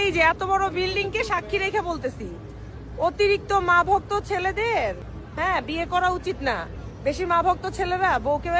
এই যে এত বড় বিল্ডিং কে সাক্ষী রেখে বলতেছি, অতিরিক্ত মা ভক্ত ছেলেদের হ্যাঁ বিয়ে করা উচিত না। বেশি মা ভক্ত ছেলেরা বউকে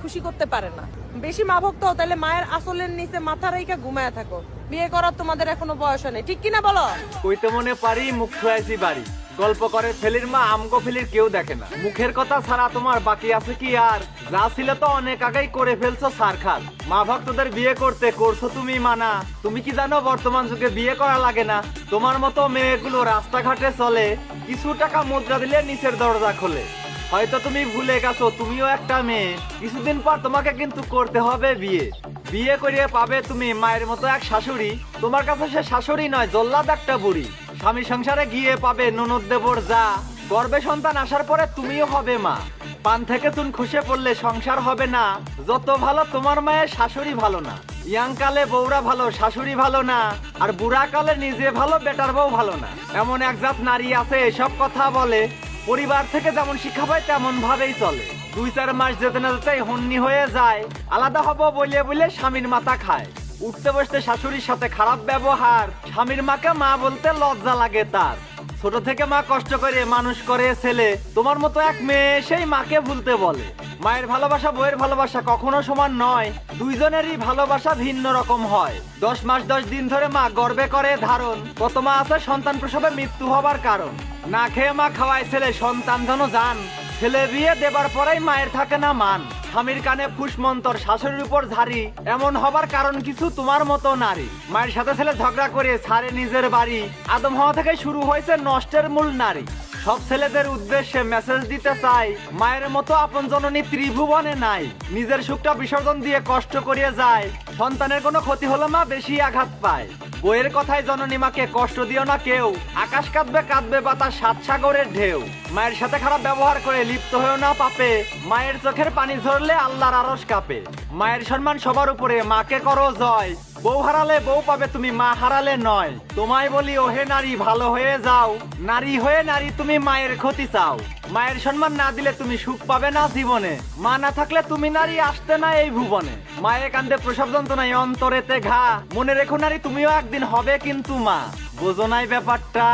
খুশি করতে পারে না। বেশি মা ভক্ত হও তাহলে মায়ের আসলের নিচে মাথা রেখে ঘুমায় থাকো। বিয়ে করার তোমাদের এখনো বয়স নেই, ঠিক কিনা বলো? কইতে মনে পারি মুখ ছুঁয়াইছি বাড়ি, গল্প করে ফেলির মা আমগো ফেলির কেউ দেখে না। মুখের কথা ছাড়া তোমার বাকি আছে কি আর? যা ছিল তো অনেক আগেই করে ফেলছো সারখার। মা ভক্তদের বিয়ে করতে করছো তুমি মানা। তুমি কি জানো বর্তমান যুগে বিয়ে করা লাগে না? তোমার মতো মেয়েগুলো রাস্তাঘাটে চলে, কিছু টাকা মুদ্রা দিলে নিচের দরজা খোলে। হয়তো তুমি ভুলে গেছো তুমিও একটা মেয়ে, কিছুদিন পর তোমাকে কিন্তু করতে হবে বিয়ে। বিয়ে করিয়ে পাবে তুমি মায়ের মতো এক শাশুড়ি। তোমার কাছে সে শাশুড়ি নয়, জল্লাদ একটা বুড়ি। স্বামী সংসারে গিয়ে পাবে ননদ দেবর যা, গর্ভে সন্তান আসার পরে তুমিও হবে মা। পান থেকে চুন খসে পড়লে সংসার হবে না। যত ভালো তোমার মায়ের শাশুড়ি ভালো না। ইয়াং কালে বউরা ভালো, শাশুড়ি ভালো না। আর বুড়া কালে নিজে ভালো, বেটার বউ ভালো না। এমন এক জাত নারী আছে এসব কথা বলে, পরিবার থেকে যেমন শিক্ষা পায় তেমন ভাবেই চলে। 2-4 মাস যেতে না যেতেই হন্নি হয়ে যায়। আলাদা হবো বলে বলে স্বামীর মাথা খায়। উঠতে বসতে শাশুড়ির সাথে খারাপ ব্যবহার, স্বামীর মাকে মা বলতে লজ্জা লাগে তার। ছোট থেকে মা কষ্ট করে মানুষ করে ছেলে, তোমার মতো এক মেয়ে সেই মাকে ভুলতে বলে। মায়ের ভালোবাসা বইয়ের ভালোবাসা কখনো সমান নয়, দুইজনেরই ভালোবাসা ভিন্ন রকম হয়। 10 মাস 10 দিন ধরে মা গর্ভে করে ধারণ, কত মা আছে সন্তান প্রসবে মৃত্যু হবার কারণ। না খেয়ে মা খাওয়ায় ছেলে, সন্তান যেন জান। ছেলে বিয়ে দেবার পরেই মায়ের থাকে না মান। স্বামীর কানে ফুসমন্তর, শাশুড়ির উপর ঝাড়ি, এমন হবার কারণ কিছু তোমার মতো নারী। মায়ের সাথে ছেলে ঝগড়া করে ছাড়ে নিজের বাড়ি, আদম হওয়া থেকে শুরু হয়েছে নষ্টের মূল নারী। সব ছেলেদের উদ্দেশ্যে মেসেজ দিতে চাই, মায়ের মতো আপন জননী ত্রিভুবনে নাই। নিজের সুখটা বিসর্জন দিয়ে কষ্ট করিয়ে যায়, সন্তানের কোনো ক্ষতি হলে মা বেশি আঘাত পায়। বইয়ের কথায় জননী মাকে কষ্ট দিও না কেউ, আকাশ কাঁদবে কাঁদবে বাতাস 7 সাগরের ঢেউ। মায়ের সাথে খারাপ ব্যবহার করে লিপ্ত হয়েও না পাপে, মায়ের চোখের পানি ঝরলে আল্লাহর আরশ কাঁপে। মায়ের সম্মান সবার উপরে, মাকে করো জয়। বউ হারালে বউ পাবে তুমি, মা হারালে নয়। তোমায় বলি ওহে নারী ভালো হয়ে যাও, নারী হয়ে নারী তুমি মায়ের ক্ষতি চাও। মায়ের সম্মান না দিলে তুমি সুখ পাবে না জীবনে, মা না থাকলে তুমি নারী আসতে না এই ভুবনে। মায়ের কান্দে প্রসব যন্ত্রণায় অন্তরেতে ঘা, মনে রেখো নারী তুমিও একদিন হবে কিন্তু মা। বোঝো নাই ব্যাপারটা?